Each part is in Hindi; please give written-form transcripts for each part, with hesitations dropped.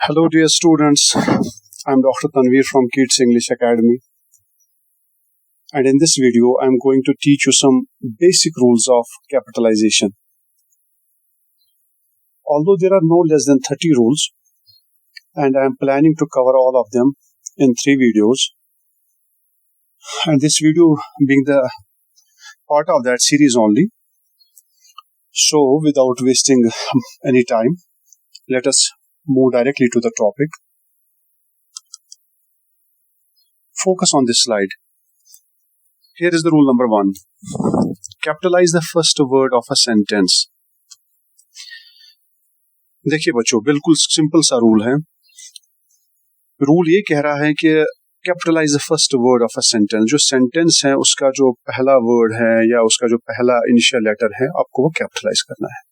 Hello, dear students. I'm Dr. Tanveer from Kids English Academy. And in this video, I'm going to teach you some basic rules of capitalization. Although there are no less than 30 rules, and I'm planning to cover all of them in 3 videos. And this video being the part of that series only. So, without wasting any time, let us move directly to the topic. Focus on this slide. Here is the rule number 1. Capitalize the first word of a sentence. देखिए बच्चों, बिल्कुल सिंपल सा रूल है. रूल ये कह रहा है कि capitalise the first word of a sentence. जो सेंटेंस है उसका जो पहला वर्ड है या उसका जो पहला इनिशियल लेटर है, आपको वो कैपिटलाइज करना है.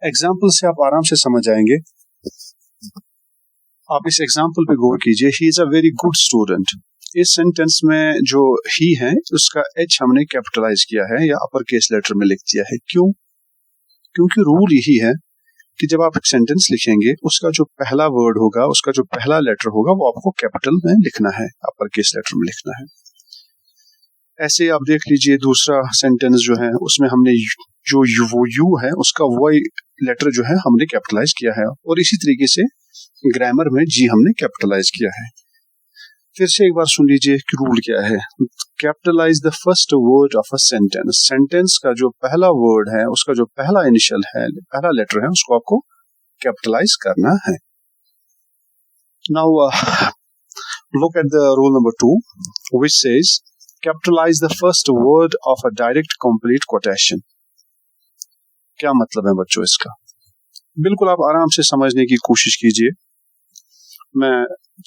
एग्जाम्पल से आप आराम से समझ जाएंगे. आप इस एग्जाम्पल पे गौर कीजिए. He is a very good student. इस सेंटेंस में जो ही है उसका एच हमने कैपिटलाइज किया है या अपर केस लेटर में लिख दिया है. क्यों? क्योंकि रूल यही है कि जब आप एक सेंटेंस लिखेंगे उसका जो पहला वर्ड होगा, उसका जो पहला लेटर होगा, वो आपको कैपिटल में लिखना है, अपर केस लेटर में लिखना है. ऐसे आप देख लीजिए दूसरा सेंटेंस जो है उसमें हमने जो वो यू है उसका वो लेटर जो है हमने कैपिटलाइज किया है. और इसी तरीके से ग्रामर में जी हमने कैपिटलाइज किया है. फिर से एक बार सुन लीजिए कि रूल क्या है. Capitalise the first word of a sentence. Sentence का जो पहला वर्ड है, उसका जो पहला इनिशियल है, पहला लेटर है, उसको आपको कैपिटलाइज करना है. Now look at the rule number 2 which says capitalise the first word of a direct complete quotation. क्या मतलब है बच्चों इसका? बिल्कुल आप आराम से समझने की कोशिश कीजिए. मैं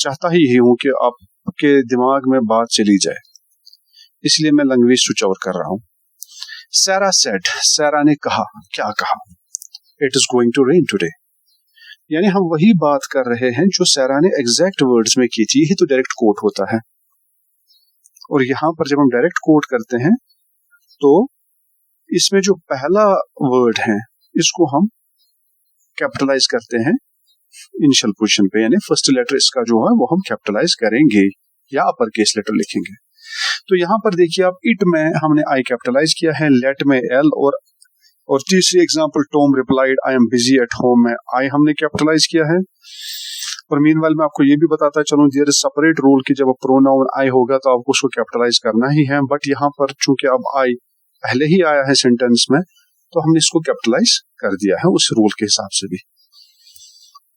चाहता ही हूं कि आपके दिमाग में बात चली जाए, इसलिए मैं लैंग्वेज स्विच ओवर कर रहा हूं. सारा सेड. सारा ने कहा. क्या कहा? It is going to rain today. यानी हम वही बात कर रहे हैं जो सारा ने एग्जैक्ट वर्ड्स में की थी. यही तो डायरेक्ट कोट होता है. और यहां पर जब हम डायरेक्ट कोट करते हैं तो इसमें जो पहला वर्ड है इसको हम कैपिटलाइज करते हैं इनिशियल पोजीशन पे, यानी फर्स्ट लेटर इसका जो है वो हम कैपिटलाइज करेंगे या अपर केस लेटर लिखेंगे. तो यहां पर देखिए आप, इट में हमने आई कैपिटलाइज किया है, लेट में एल, और तीसरी example Tom replied I am busy at home में आई हमने कैपिटलाइज किया है. और मीनवाइल मैं आपको ये भी बताता चलूं, देयर इज सेपरेट रूल कि जब प्रोनाउन आई होगा तो आपको उसको कैपिटलाइज करना ही है. बट यहाँ पर चूंकि अब आई पहले ही आया है सेंटेंस में, तो हमने इसको कैपिटलाइज कर दिया है उस रूल के हिसाब से भी.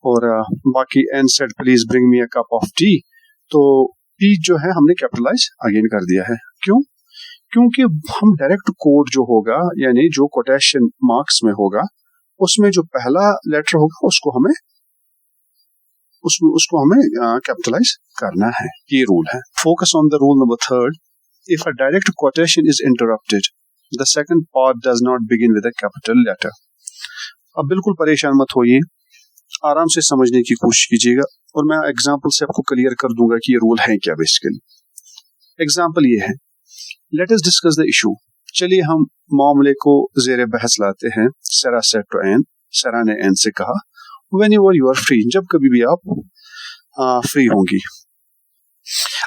और बाकी Ann said please bring me a cup of tea, तो पी जो है हमने कैपिटलाइज अगेन कर दिया है. क्यों? क्योंकि हम डायरेक्ट कोड जो होगा, यानी जो कोटेशन मार्क्स में होगा, उसमें जो पहला लेटर होगा उसको हमें कैपिटलाइज करना है. ये रूल है. Focus on the rule number 3. If a direct quotation is interrupted, the second part does not begin with a capital letter. अब बिल्कुल परेशान मत होइए, आराम से समझने की कोशिश कीजिएगा और मैं एग्जांपल से आपको क्लियर कर दूंगा कि ये रूल है क्या. बेसिकली एग्जांपल ये है, let us discuss the issue. चलिए हम मामले को ज़ेरे बहस लाते हैं. सारा सेड टू एन. सारा ने एन से कहा व्हेनेवर यू आर फ्री, जब कभी भी आप फ्री होंगी.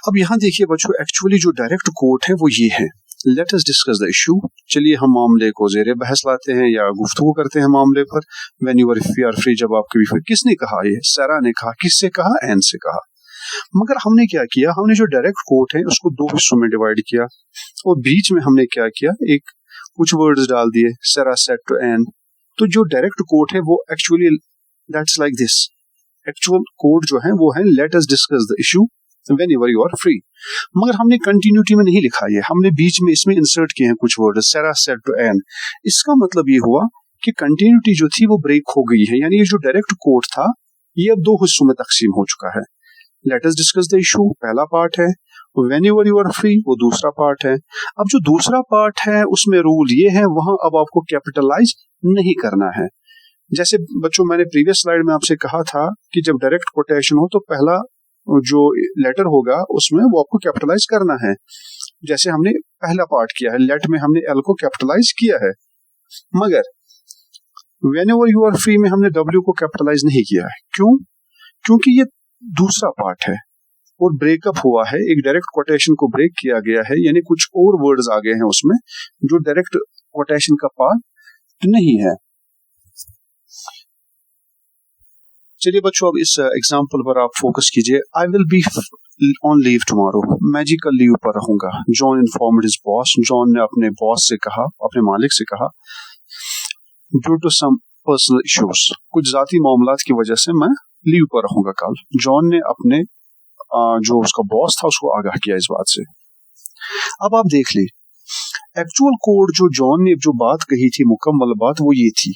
अब यहाँ देखिए बच्चों, एक्चुअली जो डायरेक्ट कोट है वो ये है, let us discuss the issue. चलिए हम मामले को ज़ेरे बहस लाते हैं या गुफ्तगू करते हैं मामले पर. व्हेन यू आर फ्री, जब आप कभी फ्री. किसने कहा? ये सारा ने कहा. किससे कहा? एन से कहा. मगर हमने क्या किया, हमने जो डायरेक्ट कोट है उसको 2 हिस्सों में डिवाइड किया और बीच में हमने क्या किया, एक कुछ वर्ड्स डाल दिए, सारा सेड टू एन. तो जो डायरेक्ट कोट है वो actually that's like this. Actual code जो है वो है let us discuss the issue whenever you are free. मगर हमने कंटिन्यूटी में नहीं लिखा है, हमने बीच में इसमें इंसर्ट किए हैं कुछ वर्ड, सारा सेड टू एन. इसका मतलब ये हुआ कि कंटिन्यूटी जो थी वो ब्रेक हो गई है. यानी ये जो डायरेक्ट कोड था ये अब 2 हिस्सों में तकसीम हो चुका है. Let us discuss the issue पहला पार्ट है, व्हेनेवर यू आर फ्री वो दूसरा पार्ट है. अब जो दूसरा पार्ट है उसमें रूल ये है, वहां अब आपको कैपिटलाइज नहीं करना है. जैसे बच्चों मैंने प्रीवियस स्लाइड में आपसे कहा था कि जब डायरेक्ट कोटेशन हो तो पहला जो लेटर होगा उसमें वो आपको कैपिटलाइज करना है. जैसे हमने पहला पार्ट किया है, लेट में हमने एल को कैपिटलाइज किया है. मगर व्हेनेवर यू आर फ्री में हमने W को कैपिटलाइज नहीं किया है. क्यों? क्योंकि ये दूसरा पार्ट है और ब्रेकअप हुआ है, एक डायरेक्ट कोटेशन को ब्रेक किया गया है, यानी कुछ और वर्ड्स आ गए हैं उसमें जो डायरेक्ट कोटेशन का पार्ट नहीं है। चलिए बच्चों, अब इस एग्जाम्पल पर आप फोकस कीजिए। I will be on leave tomorrow, मैं जी कल लीव पर रहूंगा। John informed his boss, John ने अपने बॉस से कहा, अपने मालिक से कहा, due to some personal issues, कुछ जाती मामलात की वजह से मैं लीव पर रहूंगा कल। जॉन ने अपने जो उसका बॉस था उसको आगाह किया इस बात से। अब आप देख ली एक्चुअल कोड जो जॉन ने जो बात कही थी, मुकम्मल बात वो ये थी,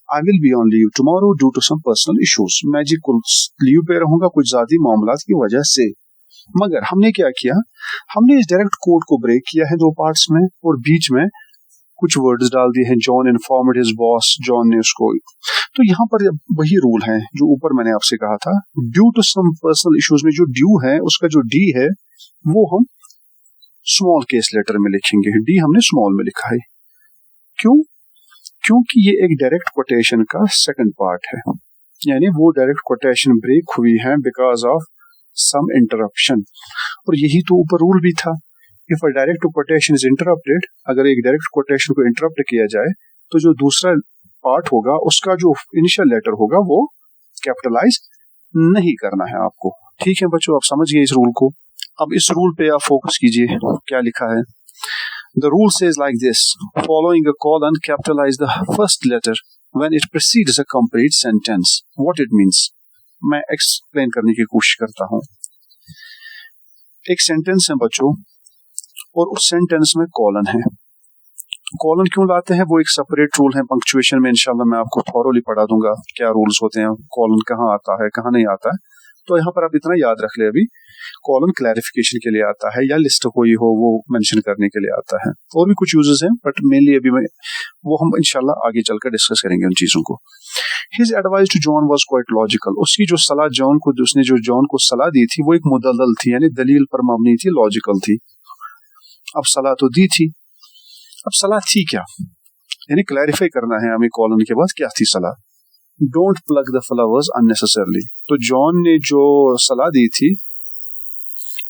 I will be on leave tomorrow due to some personal issues, मैं जी कुल लीव पे रहूंगा कुछ जाती मामलात की वजह से। मगर हमने क्या किया, हमने इस डायरेक्ट कोड को ब्रेक किया है दो पार्ट्स में और बीच में कुछ वर्ड्स डाल दिए हैं। John informed his boss, John ने उसको, तो यहाँ पर वही रूल है जो ऊपर मैंने आपसे कहा था, due to some personal issues में जो ड्यू है उसका जो डी है वो हम स्मॉल केस लेटर में लिखेंगे, डी हमने स्मॉल में लिखा है। क्यों? क्योंकि ये एक डायरेक्ट कोटेशन का सेकंड पार्ट है, यानी वो डायरेक्ट कोटेशन ब्रेक हुई है बिकॉज ऑफ सम इंटरप्शन। और यही तो ऊपर रूल भी था, if a direct quotation is interrupted, अगर एक डायरेक्ट कोटेशन को इंटरप्ट किया जाए तो जो दूसरा पार्ट होगा उसका जो इनिशियल लेटर होगा वो कैपिटलाइज नहीं करना है आपको। ठीक है बच्चों, आप समझ गए इस रूल को। अब इस रूल पे आप फोकस कीजिए, क्या लिखा है। The rule says like this, following a colon, capitalize the first letter when it precedes a complete sentence. What it means? मैं एक्सप्लेन करने की कोशिश करता हूँ। एक सेंटेंस है बच्चों और उस सेंटेंस में कॉलन है। कॉलन क्यों लाते हैं वो एक सेपरेट रूल है, पंक्चुएशन में इंशाल्लाह मैं आपको थॉरोली पढ़ा दूंगा क्या रूल्स होते हैं, कॉलन कहाँ आता है कहाँ नहीं आता है। तो यहाँ पर आप इतना याद रख ले, अभी कॉलन क्लैरिफिकेशन के लिए आता है या लिस्ट कोई हो वो मेंशन करने के लिए आता है। और भी कुछ यूजेस हैं बट मेनली अभी वो हम इंशाल्लाह आगे चलकर डिस्कस करेंगे उन चीजों को। His advice to John was quite logical, उसकी जो सलाह जॉन को, उसने जो जॉन को सलाह दी थी वो एक मुदल्लल थी, यानी दलील पर मबनी थी, लॉजिकल थी। अब सलाह तो दी थी, अब सलाह थी क्या, यानी क्लैरिफाई करना है हमें कॉलन के बाद क्या थी सलाह। Don't plug the flowers unnecessarily, तो जॉन ने जो सलाह दी थी,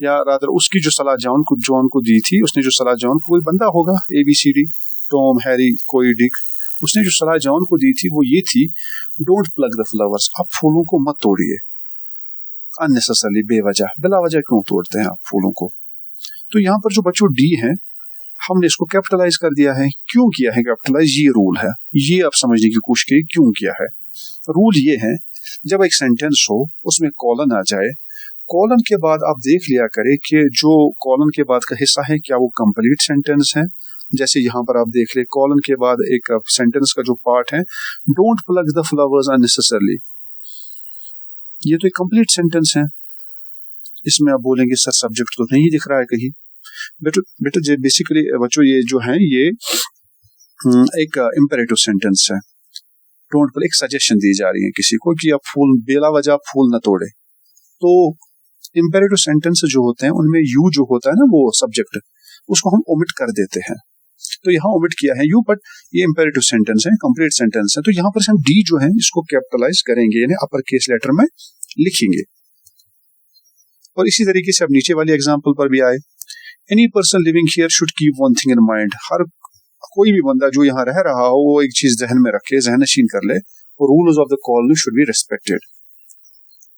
या रादर उसकी जो सलाह जॉन को दी थी, उसने जो सलाह जॉन को, कोई बंदा होगा ABCD, टॉम, हैरी, कोई डिक, उसने जो सलाह जॉन को दी थी वो ये थी, डोंट प्लग द फ्लावर्स, आप फूलों को मत तोड़िए अननेसेसरली, बेवजह, बिला वजह क्यों तोड़ते हैं आप फूलों को। तो यहाँ पर जो बच्चों डी है हमने इसको कैपिटलाइज कर दिया है। क्यों किया है कैपिटलाइज, ये रूल है, ये आप समझने की कोशिश करिए क्यों किया है। रूल ये है, जब एक सेंटेंस हो उसमें कॉलन आ जाए, कॉलन के बाद आप देख लिया करें कि जो कॉलन के बाद का हिस्सा है क्या वो कंप्लीट सेंटेंस है। जैसे यहाँ पर आप देख ले, कॉलन के बाद एक सेंटेंस का जो पार्ट है, don't plug the flowers unnecessarily, ये तो एक कंप्लीट सेंटेंस है। इसमें आप बोलेंगे सर सब्जेक्ट तो नहीं दिख रहा है कहीं। बेटा बेसिकली बच्चों ये जो है ये एक इंपेरेटिव सेंटेंस है। डोंट प्लग, एक सजेशन दी जा रही है किसी को कि आप फूल बेला वजह फूल न तोड़े। तो इंपेरेटिव सेंटेंस जो होते हैं उनमें यू जो होता है ना वो सब्जेक्ट, उसको हम ओमिट कर देते हैं। तो यहाँ ओमिट किया है यू, बट ये इंपेरेटिव सेंटेंस है, कंप्लीट सेंटेंस है। तो यहाँ पर हम डी जो है इसको कैपिटलाइज करेंगे, यानी अपर केस लेटर में लिखेंगे। और इसी तरीके से अब नीचे वाली एग्जाम्पल पर भी आए, any person living here should keep one thing in mind, हर कोई भी बंदा जो यहाँ रह रहा हो वो एक चीज जहन में रखे, जहन नशीन कर ले, rules of the colony should be respected,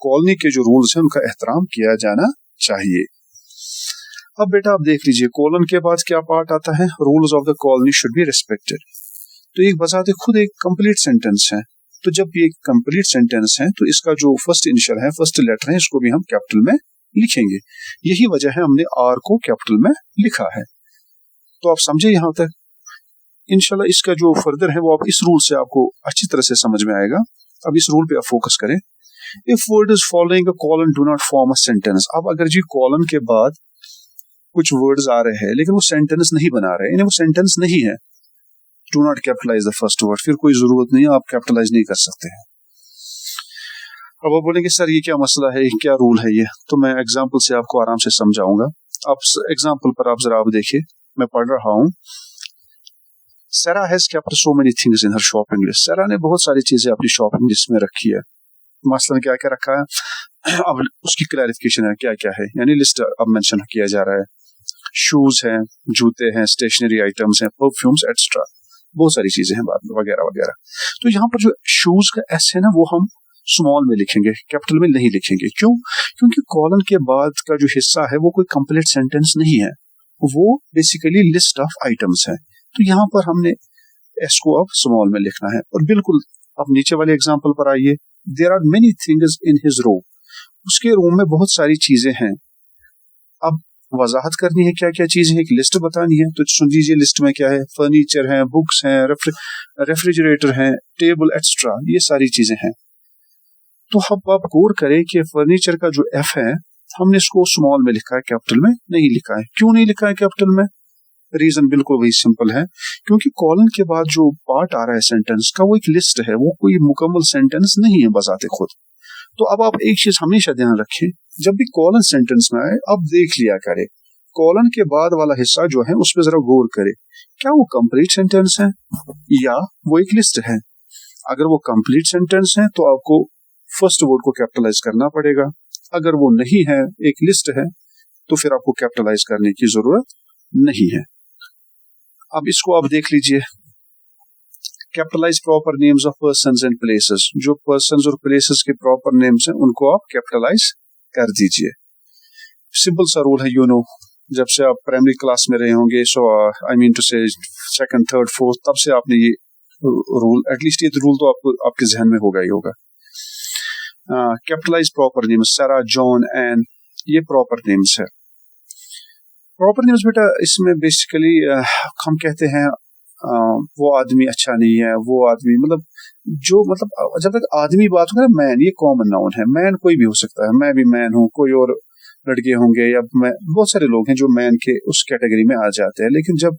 colony के जो रूल्स हैं उनका एहतराम किया जाना चाहिए। अब बेटा आप देख लीजिए कॉलन के बाद क्या पार्ट आता है, rules of the colony should be respected. तो एक बजाते खुद एक कंप्लीट सेंटेंस है। तो जब ये कंप्लीट सेंटेंस है तो इसका जो फर्स्ट इनिशियल है, फर्स्ट लेटर है, इसको भी हम कैपिटल में लिखेंगे। यही वजह है हमने आर को कैपिटल में लिखा है। तो आप समझे यहां तक। इंशाल्लाह इसका जो फर्दर है वो आप इस रूल से आपको अच्छी तरह से समझ में आएगा। अब इस रूल पे आप फोकस करें। If word is following a colon do not form a sentence. अब अगर जी कॉलन के बाद कुछ वर्ड्स आ रहे हैं लेकिन वो सेंटेंस नहीं बना रहे, यानी वो सेंटेंस नहीं है, do not capitalise the first word, फिर कोई जरूरत नहीं है, आप कैपिटलाइज नहीं कर सकते हैं। अब आप बोलेंगे सर ये क्या मसला है, क्या रूल है ये, तो मैं एग्जाम्पल से आपको आराम से समझाऊंगा। आप एग्जाम्पल पर आप जरा आप देखिए, मैं पढ़ रहा हूँ। Sarah has kept so many things in her shopping list. Sarah ने बहुत सारी चीजें अपनी शॉपिंग लिस्ट में रखी है। मसलन क्या क्या रखा है, अब उसकी क्लैरिफिकेशन है क्या क्या है, यानी लिस्ट अब मेंशन किया जा रहा है। शूज हैं, जूते हैं, स्टेशनरी आइटम्स हैं, परफ्यूम्स एक्स्ट्रा, बहुत सारी चीजें हैं बाद में वगैरह वगैरह। तो यहाँ पर जो शूज का एस है ना, वो हम स्मॉल में लिखेंगे, कैपिटल में नहीं लिखेंगे। क्यों? क्योंकि कॉलन के बाद का जो हिस्सा है वो कोई कंप्लीट सेंटेंस नहीं है, वो बेसिकली लिस्ट ऑफ आइटम्स है। तो यहाँ पर हमने एस को अब स्मॉल में लिखना है। और बिल्कुल अब नीचे वाले एग्जांपल पर आइए, there are many things in his room, उसके रूम में बहुत सारी चीजें हैं। अब वजाहत करनी है क्या क्या चीजें हैं, एक लिस्ट बतानी है, तो सुन लीजिए लिस्ट में क्या है, फर्नीचर है, बुक्स हैं, रेफ्रिजरेटर हैं, टेबल एक्स्ट्रा, ये सारी चीजें हैं। तो अब आप गौर करें कि फर्नीचर का जो एफ है हमने इसको स्मॉल में लिखा है, कैपिटल में नहीं लिखा है। क्यों नहीं लिखा है कैपिटल में? रीजन बिल्कुल वही सिंपल है, क्योंकि कॉलन के बाद जो पार्ट आ रहा है सेंटेंस का वो एक लिस्ट है, वो कोई मुकम्मल सेंटेंस नहीं है बजाते खुद। तो अब आप एक चीज हमेशा ध्यान रखें, जब भी कॉलन सेंटेंस में आए अब देख लिया करें कॉलन के बाद वाला हिस्सा जो है उस पर जरा गौर करें, क्या वो कंप्लीट सेंटेंस है या वो एक लिस्ट है। अगर वो कंप्लीट सेंटेंस है तो आपको फर्स्ट वर्ड को कैपिटलाइज करना पड़ेगा, अगर वो नहीं है, एक लिस्ट है, तो फिर आपको कैपिटलाइज करने की जरूरत नहीं है। अब इसको आप देख लीजिए, capitalise proper names of persons and places, जो पर्सन्स और प्लेसेस के प्रॉपर नेम्स हैं उनको आप कैपिटलाइज कर दीजिए। सिंपल सा रूल है, यू नो, जब से आप प्राइमरी क्लास में रहे होंगे, सो आई मीन टू से सेकंड थर्ड फोर्थ, तब से आपने ये रूल, एटलीस्ट ये रूल तो आपको आपके जहन में होगा ही होगा। कैपिटलाइज प्रॉपर नेम्स, सारा, जॉन, एन, ये प्रॉपर नेम्स है। प्रॉपर नेम्स बेटा इसमें बेसिकली हम कहते हैं वो आदमी अच्छा नहीं है, वो आदमी मतलब जो मतलब जब तक आदमी बात हो, मैन ये कॉमन नाउन है, मैन कोई भी हो सकता है, मैं भी मैन हूँ, कोई और लड़के होंगे, या मैं, बहुत सारे लोग हैं जो मैन के उस कैटेगरी में आ जाते हैं। लेकिन जब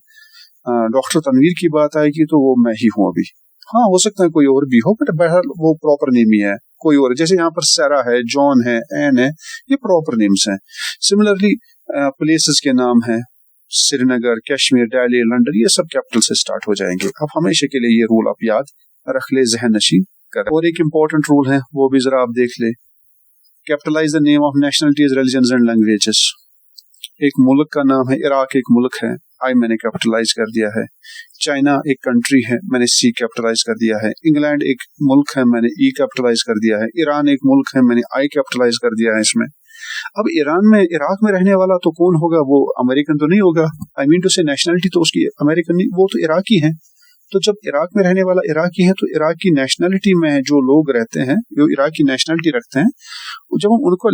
डॉक्टर तनवीर की बात आएगी तो वो मैं ही हूँ अभी। हाँ, हो सकता है कोई और भी हो, बट बहरहाल वो प्रॉपर नेम ही है, कोई और। जैसे यहाँ पर सारा है, जॉन है, एन है, ये प्रॉपर नेम्स हैं। सिमिलरली प्लेसेस के नाम हैं, श्रीनगर, कश्मीर, दिल्ली, लंदन, ये सब कैपिटल से स्टार्ट हो जाएंगे। अब हमेशा के लिए ये रूल आप याद रख ले, जहन नशी कर। और एक इम्पोर्टेंट रूल है, वो भी जरा आप देख ले, capitalise the name of nationalities, religions and languages. एक मुल्क का नाम है, इराक एक मुल्क है, आई मैंने कैपिटलाइज कर दिया है। चाइना एक कंट्री है, मैंने सी कैपिटलाइज कर दिया है। इंग्लैंड एक मुल्क है, मैंने ई कैपिटलाइज कर दिया है। ईरान एक मुल्क है, मैंने आई कैपिटलाइज कर दिया है इसमें। अब ईरान में, इराक में रहने वाला तो कौन होगा, वो अमेरिकन तो नहीं होगा, आई मीन टू से नेशनलिटी तो उसकी अमेरिकन नहीं, वो तो इराकी है। तो जब इराक में रहने वाला इराकी है, तो इराक की नेशनलिटी में जो लोग रहते हैं, जो इराक की नेशनलिटी रखते हैं, जब हम उनको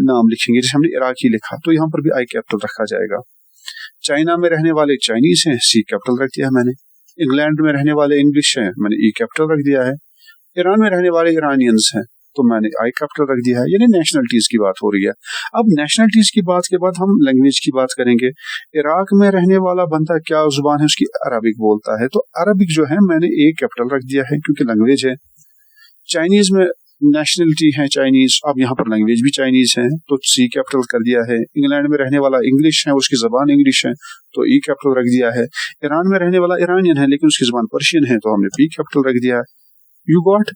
नाम लिखेंगे, जैसे हमने इराकी लिखा, तो यहाँ पर भी आई कैपिटल रखा जाएगा। चाइना में रहने वाले चाइनीज हैं, सी कैपिटल रख दिया मैंने। इंग्लैंड में रहने वाले इंग्लिश हैं, मैंने ई कैपिटल रख दिया है। ईरान में रहने वाले ईरानियंस हैं, तो मैंने आई कैपिटल रख दिया है। यानी नेशनलिटीज की बात हो रही है। अब नेशनलिटीज की बात के बाद हम लैंग्वेज की बात करेंगे। इराक में रहने वाला बंदा क्या जुबान है उसकी, अरबिक बोलता है, तो अरबिक जो है मैंने ए कैपिटल रख दिया है क्योंकि लैंग्वेज है। चाइनीज में नेशनलिटी है चाइनीज, अब यहाँ पर लैंग्वेज भी चाइनीज है, तो सी कैपिटल कर दिया है। इंग्लैंड में रहने वाला इंग्लिश है, उसकी जबान इंग्लिश है, तो ई कैपिटल रख दिया है। ईरान में रहने वाला ईरानियन है, लेकिन उसकी जबान पर्शियन है, तो हमने पी कैपिटल रख दिया है। You got?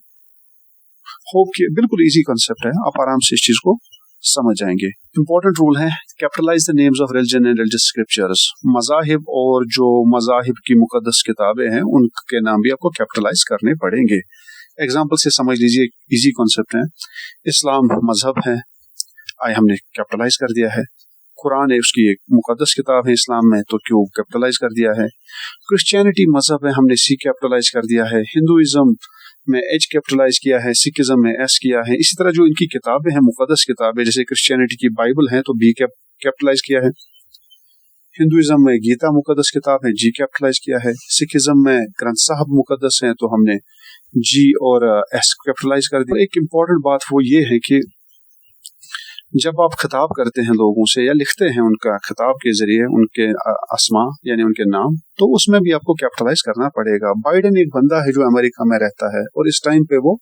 होप कि बिल्कुल इजी कॉन्सेप्ट है, आप आराम से इस चीज को समझ जाएंगे। इंपॉर्टेंट रूल है, capitalise the names of religion and religious scriptures. मजाहिब और जो मजाहिब की मुकद्दस किताबें हैं उनके नाम भी आपको कैपिटलाइज करने पड़ेंगे। एग्जाम्पल से समझ लीजिए, इजी कॉन्सेप्ट है। इस्लाम मजहब है, आई हमने कैपिटलाइज कर दिया है। कुरान है, उसकी एक मुकद्दस किताब है इस्लाम में, तो क्यों कैपिटलाइज कर दिया है। क्रिश्चियनिटी मजहब है, हमने सी कैपिटलाइज कर दिया है। हिंदुइज्म में एच कैपिटलाइज किया है, सिखिज्म में एस किया है। इसी तरह जो इनकी किताबें हैं, मुकद्दस किताबें, जैसे क्रिश्चियनिटी की बाइबल है, तो बी कैपिटलाइज किया है। हिंदुइज्म में गीता मुकद्दस किताब है, जी कैपिटलाइज किया है। सिखिज्म में ग्रंथ साहब मुकद्दस है, तो हमने जी और एस कैपिटलाइज कर दिया। एक इम्पॉर्टेंट बात वो ये है कि जब आप खिताब करते हैं लोगों से या लिखते हैं उनका खिताब के जरिए उनके अस्मा यानी उनके नाम, तो उसमें भी आपको कैपिटलाइज करना पड़ेगा। बाइडेन एक बंदा है जो अमेरिका में रहता है और इस टाइम पे वो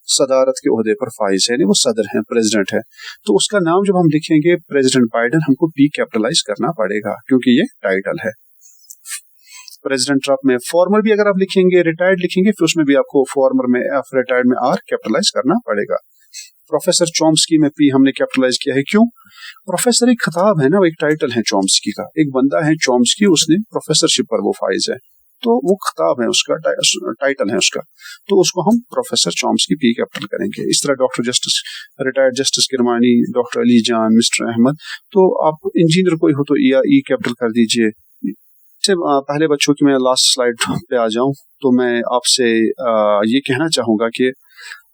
सदारत के ओहदे पर फाइज है, यानी वो सदर है, प्रेसिडेंट है, तो उसका नाम जब हम लिखेंगे प्रेसिडेंट बाइडेन, हमको पी कैपिटलाइज करना पड़ेगा क्योंकि ये टाइटल है। प्रेसिडेंट ट्रम्प में फॉर्मर भी अगर आप लिखेंगे, रिटायर्ड लिखेंगे, फिर उसमें भी आपको फॉर्मर में एफ, रिटायर्ड में आर कैपिटलाइज करना पड़ेगा। प्रोफेसर चॉम्स्की में पी हमने कैपिटलाइज किया है, क्यों? प्रोफेसर एक खिताब है ना, वो एक टाइटल है चॉम्स्की का। एक बंदा है चॉम्स्की, उसने प्रोफेसरशिप पर वो फाइज है, तो वो खिताब है उसका, टाइटल है उसका, तो उसको हम प्रोफेसर चॉम्स्की पी कैपिटल करेंगे। इस तरह doctor justice, retired justice Kirmani, doctor Ali जान, मिस्टर अहमद, तो आप इंजीनियर कोई हो तो ई कैपिटल कर दीजिए। से पहले बच्चों की मैं लास्ट स्लाइड पे आ जाऊं तो मैं आपसे ये कहना चाहूंगा कि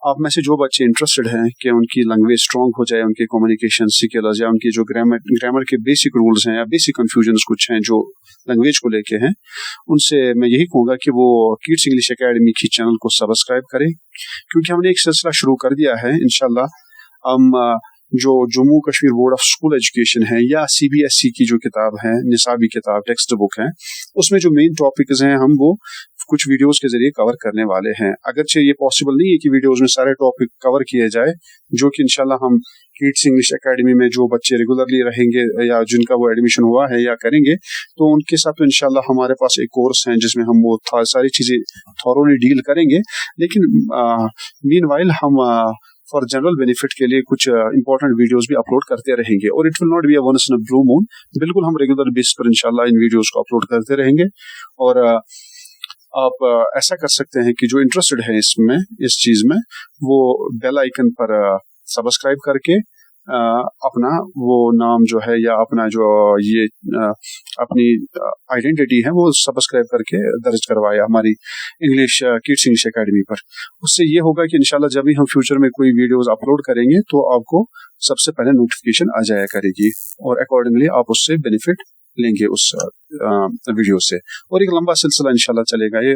आप में से जो बच्चे इंटरेस्टेड हैं कि उनकी लैंग्वेज स्ट्रांग हो जाए, उनके कम्युनिकेशन स्किल्स या उनके जो ग्रामर के बेसिक रूल्स हैं या बेसिक कंफ्यूजन्स कुछ हैं जो लैंग्वेज को लेके हैं, उनसे मैं यही कहूँगा कि वो किड्स इंग्लिश एकेडमी की चैनल को सब्सक्राइब करें, क्योंकि हमने एक सिलसिला शुरू कर दिया है। इंशाल्लाह हम जो Jammu Kashmir board of school education है या CBSE की जो किताब है, निसाबी किताब, टेक्स्ट बुक है, उसमें जो मेन टॉपिक्स हैं हम वो कुछ वीडियोस के जरिए कवर करने वाले हैं। अगरचे ये पॉसिबल नहीं है कि वीडियोस में सारे टॉपिक कवर किए जाए, जो कि इंशाल्लाह हम किड्स इंग्लिश एकेडमी में जो बच्चे रेगुलरली रहेंगे या जिनका वो एडमिशन हुआ है या करेंगे, तो उनके साथ तो इंशाल्लाह हमारे पास एक कोर्स है जिसमें हम वो सारी चीजें थॉरोली डील करेंगे। लेकिन मीनवाइल हम फॉर जनरल बेनिफिट के लिए कुछ इंपॉर्टेंट वीडियोस भी अपलोड करते रहेंगे, और it will not be a once in a blue moon. बिल्कुल हम रेगुलर बेस पर इंशाल्लाह इन वीडियोस को अपलोड करते रहेंगे। और आप ऐसा कर सकते हैं कि जो इंटरेस्टेड है इसमें, इस चीज में, वो बेल आइकन पर सब्सक्राइब करके अपना वो नाम जो है या अपना जो ये अपनी आइडेंटिटी है वो सब्सक्राइब करके दर्ज करवाया हमारी इंग्लिश किड्स इंग्लिश एकेडमी पर। उससे ये होगा कि इंशाल्लाह जब भी हम फ्यूचर में कोई वीडियोस अपलोड करेंगे तो आपको सबसे पहले नोटिफिकेशन आ जाया करेगी, और अकॉर्डिंगली आप उससे बेनिफिट लेंगे उस वीडियो से। और एक लंबा सिलसिला इंशाल्लाह चलेगा ये।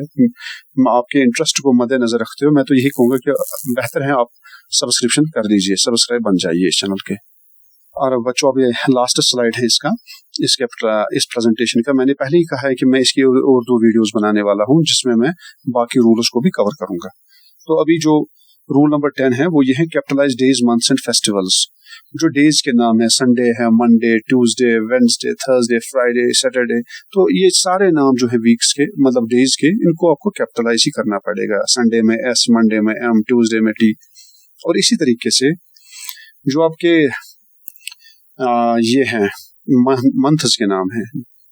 आपके इंटरेस्ट को मद्देनजर रखते हुए मैं तो यही कहूँगा कि बेहतर है आप सब्सक्रिप्शन कर दीजिए, सब्सक्राइब बन जाइए इस चैनल के। और बच्चों अब ये लास्ट स्लाइड है इसका, इस प्रेजेंटेशन का। मैंने पहले ही कहा है कि मैं इसकी और 2 वीडियोस बनाने वाला हूँ जिसमें मैं बाकी रूल्स को भी कवर करूंगा। तो अभी जो रूल नंबर 10 है वो ये है, capitalise days, months and festivals. जो डेज के नाम है, संडे है, Monday, Tuesday, Wednesday, Thursday, Friday, Saturday, तो ये सारे नाम जो है वीक्स के, मतलब डेज के, इनको आपको कैपिटलाइज ही करना पड़ेगा। संडे में S, मंडे में M, ट्यूसडे में T। और इसी तरीके से जो आपके ये हैं मंथ्स के नाम हैं,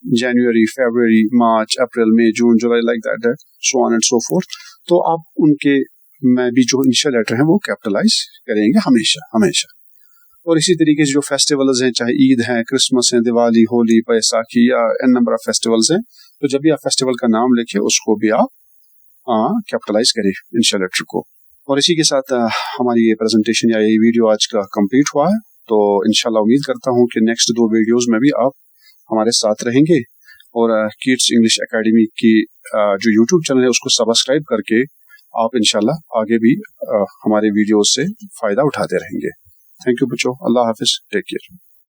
जनवरी, फरवरी, मार्च, अप्रैल, मई, जून, जुलाई, like that, so on and so forth, तो आप उनके में भी जो इनिशियल लेटर है वो कैपिटलाइज करेंगे हमेशा हमेशा। और इसी तरीके से जो फेस्टिवल्स हैं, चाहे ईद है, क्रिसमस है, दिवाली, होली, बैसाखी या एन नंबर ऑफ फेस्टिवल्स हैं, तो जब भी आप फेस्टिवल का नाम लिखे उसको भी आप कैपिटलाइज करें इनिशियल लेटर को। और इसी के साथ हमारी ये प्रेजेंटेशन या ये वीडियो आज का कंप्लीट हुआ है। तो इंशाल्लाह उम्मीद करता हूँ कि नेक्स्ट 2 वीडियोस में भी आप हमारे साथ रहेंगे, और किड्स इंग्लिश एकेडमी की जो यूट्यूब चैनल है उसको सब्सक्राइब करके आप इंशाल्लाह आगे भी हमारे वीडियोस से फायदा उठाते रहेंगे। थैंक यू बच्चों, अल्लाह हाफिज, टेक केयर।